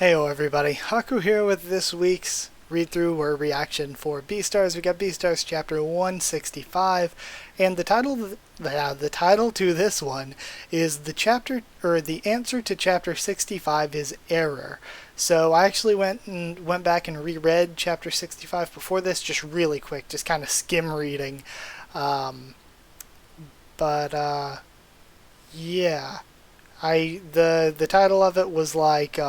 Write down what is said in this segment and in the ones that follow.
Heyo everybody, Haku here with this week's read-through or reaction for Beastars. We got Beastars chapter 165, and the title to this one is the answer to chapter 65 is error. So I actually went back and reread chapter 65 before this, just really quick, just kind of skim reading. Yeah. The title of it was like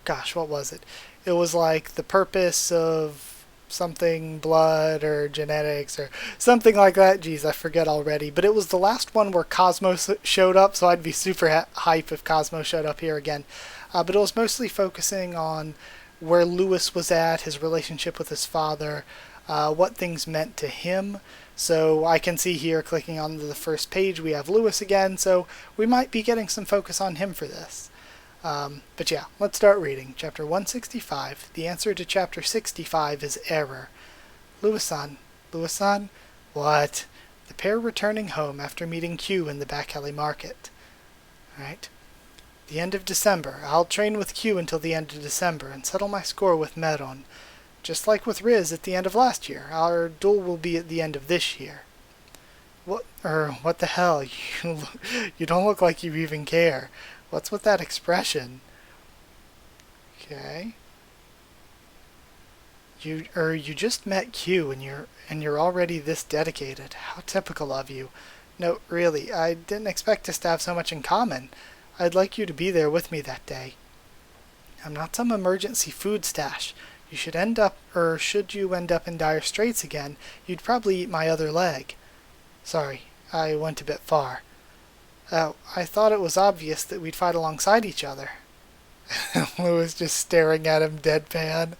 gosh, what was it? It was like the purpose of something, blood or genetics or something like that. Geez, I forget already. But it was the last one where Cosmos showed up, so I'd be super hype if Cosmos showed up here again. But it was mostly focusing on where Lewis was at, his relationship with his father, what things meant to him. So I can see here, clicking on the first page, we have Lewis again, so we might be getting some focus on him for this. But yeah, let's start reading. Chapter 165. The answer to chapter 65 is error. Lewis-san. Lewis-san? What? The pair returning home after meeting Q in the back alley market. Alright. The end of December. I'll train with Q until the end of December and settle my score with Meron. Just like with Riz at the end of last year. Our duel will be at the end of this year. What the hell? You don't look like you even care. What's with that expression? Okay. You just met Q and you're already this dedicated. How typical of you. No, really, I didn't expect us to have so much in common. I'd like you to be there with me that day. I'm not some emergency food stash. Should you end up in dire straits again, you'd probably eat my other leg. Sorry, I went a bit far. Oh, I thought it was obvious that we'd fight alongside each other. Lewis just staring at him deadpan.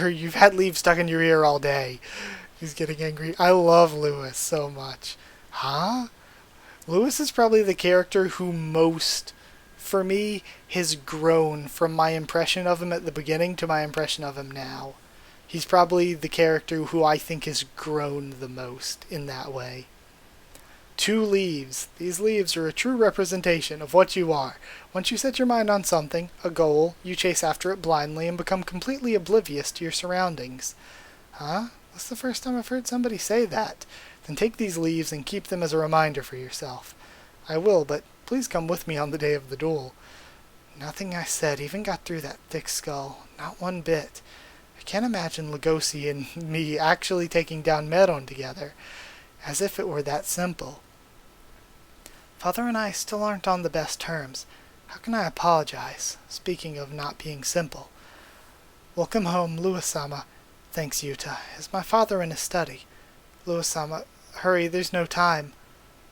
You've had leaves stuck in your ear all day. He's getting angry. I love Lewis so much. Huh? Lewis is probably the character who most, for me, has grown from my impression of him at the beginning to my impression of him now. He's probably the character who I think has grown the most in that way. 2 leaves. These leaves are a true representation of what you are. Once you set your mind on something, a goal, you chase after it blindly and become completely oblivious to your surroundings. Huh? That's the first time I've heard somebody say that. Then take these leaves and keep them as a reminder for yourself. I will, but please come with me on the day of the duel. Nothing I said even got through that thick skull. Not one bit. I can't imagine Lugosi and me actually taking down Meron together. As if it were that simple. Father and I still aren't on the best terms. How can I apologize? Speaking of not being simple. Welcome home, Lewis-sama. Thanks, Yuta. Is my father in his study? Lewis-sama, hurry, there's no time.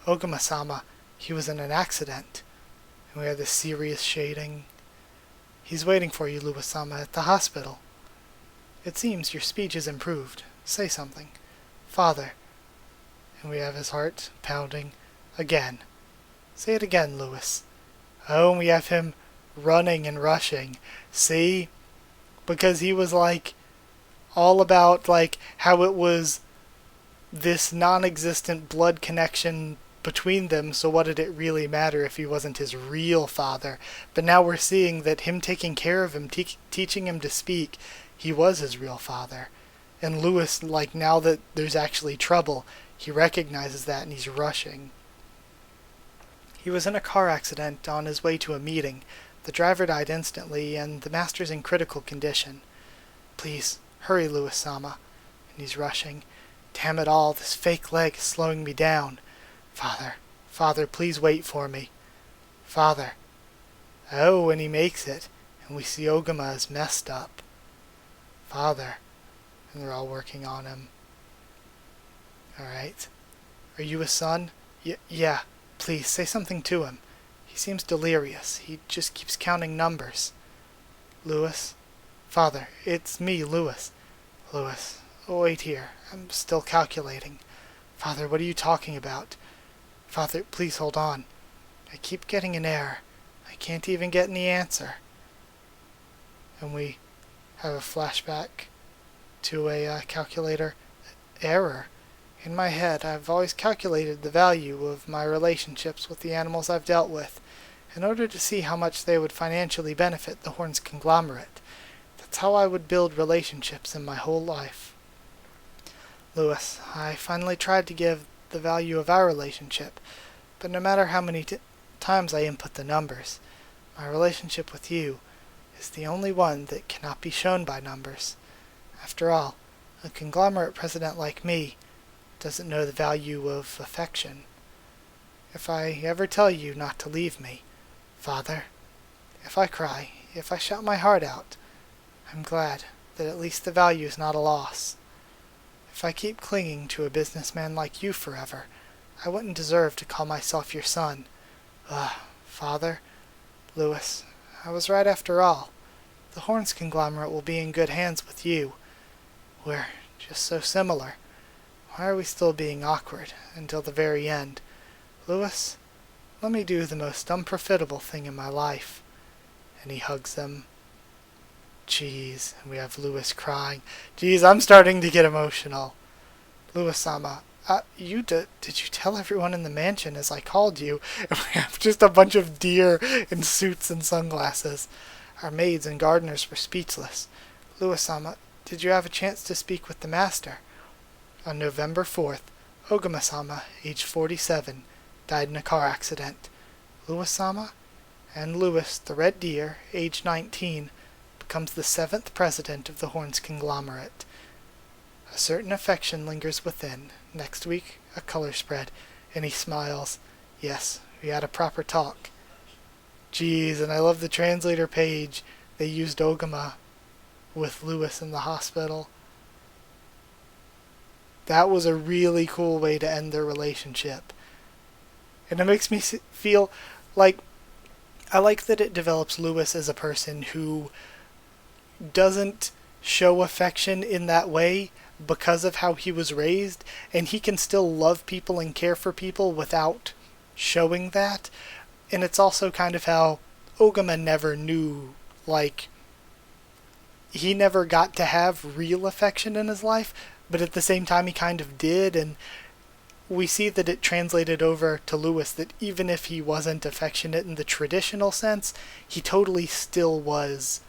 Ogama-sama, he was in an accident. And we have this serious shading. He's waiting for you, Lewis-sama, at the hospital. It seems your speech has improved. Say something. Father. And we have his heart pounding again. Say it again, Lewis. Oh, and we have him running and rushing. See? Because he was all about how it was this non-existent blood connection between them, so what did it really matter if he wasn't his real father? But now we're seeing that him taking care of him, teaching him to speak, he was his real father. And Lewis, now that there's actually trouble, he recognizes that and he's rushing. He was in a car accident on his way to a meeting. The driver died instantly, and the master's in critical condition. Please, hurry, Lewis-sama. And he's rushing. Damn it all, this fake leg is slowing me down. Father, please wait for me. Father. Oh, and he makes it, and we see Ogama is messed up. Father. And they're all working on him. Alright. Are you his son? Yeah. Please, say something to him. He seems delirious. He just keeps counting numbers. Lewis? Father, it's me, Lewis. Lewis. Oh, wait here. I'm still calculating. Father, what are you talking about? Father, please hold on. I keep getting an error. I can't even get any answer. And we have a flashback to a calculator. Error. In my head, I've always calculated the value of my relationships with the animals I've dealt with, in order to see how much they would financially benefit the Horns conglomerate. That's how I would build relationships in my whole life. Lewis, I finally tried to give the value of our relationship, but no matter how many times I input the numbers, my relationship with you is the only one that cannot be shown by numbers. After all, a conglomerate president like me doesn't know the value of affection. If I ever tell you not to leave me, Father, if I cry, if I shout my heart out, I'm glad that at least the value is not a loss. If I keep clinging to a businessman like you forever, I wouldn't deserve to call myself your son. Father, Lewis, I was right after all. The Horns conglomerate will be in good hands with you. We're just so similar. Why are we still being awkward until the very end? Lewis, let me do the most unprofitable thing in my life. And he hugs them. Jeez, and we have Lewis crying. Jeez, I'm starting to get emotional. Lewis-sama, did you tell everyone in the mansion as I called you? And we have just a bunch of deer in suits and sunglasses. Our maids and gardeners were speechless. Lewis-sama, did you have a chance to speak with the master? On November 4th, Ogama-sama, age 47, died in a car accident. Lewis-sama and Lewis, the red deer, age 19, becomes the 7th president of the Horns conglomerate. A certain affection lingers within. Next week, a color spread, and he smiles. Yes, we had a proper talk. Jeez, and I love the translator page. They used Ogama with Lewis in the hospital. That was a really cool way to end their relationship. And it makes me feel like I like that it develops Lewis as a person who doesn't show affection in that way because of how he was raised, and he can still love people and care for people without showing that. And it's also kind of how Ogama never knew, like, he never got to have real affection in his life, but at the same time he kind of did, and we see that it translated over to Lewis that even if he wasn't affectionate in the traditional sense, he totally still was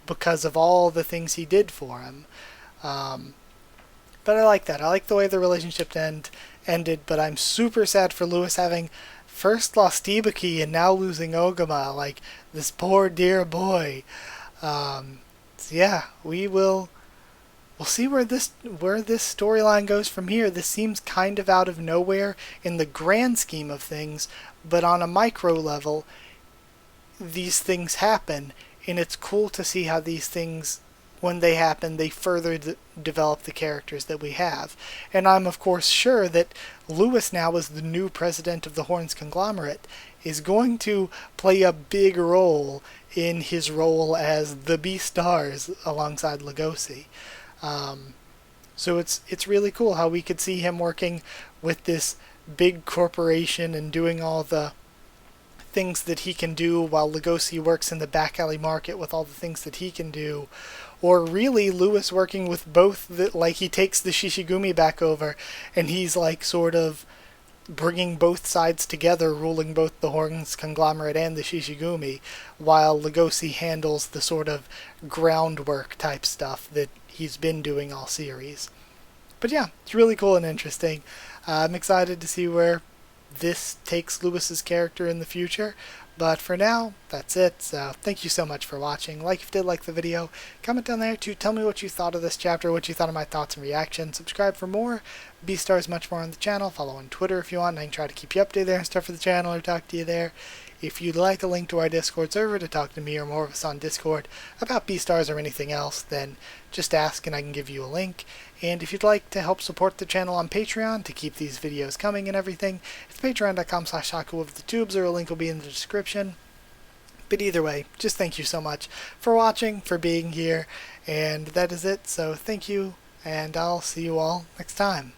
because of all the things he did for him. But I like that. I like the way the relationship ended, but I'm super sad for Lewis having first lost Ibuki and now losing Ogama, like this poor dear boy. So yeah, we'll see where this storyline goes from here. This seems kind of out of nowhere in the grand scheme of things, but on a micro level, these things happen, and it's cool to see how these things, when they happen, they further develop the characters that we have. And I'm of course sure that Lewis, now as the new president of the Horns conglomerate, is going to play a big role in his role as the Beastars alongside Lugosi. So it's really cool how we could see him working with this big corporation and doing all the things that he can do while Lugosi works in the back alley market with all the things that he can do. Or really Lewis working with both, like he takes the Shishigumi back over and he's like sort of bringing both sides together, ruling both the Horns conglomerate and the Shishigumi, while Lugosi handles the sort of groundwork type stuff that he's been doing all series. But yeah, it's really cool and interesting. I'm excited to see where this takes Lewis's character in the future. But for now, that's it. So thank you so much for watching. Like if you did like the video, comment down there to tell me what you thought of this chapter, what you thought of my thoughts and reactions. Subscribe for more Beastars, much more on the channel. Follow on Twitter if you want, and I can try to keep you updated there and stuff for the channel or talk to you there. If you'd like a link to our Discord server to talk to me or more of us on Discord about Beastars or anything else, then just ask and I can give you a link. And if you'd like to help support the channel on Patreon to keep these videos coming and everything, it's patreon.com/Haku of the tubes, or a link will be in the description. But either way, just thank you so much for watching, for being here, and that is it. So thank you, and I'll see you all next time.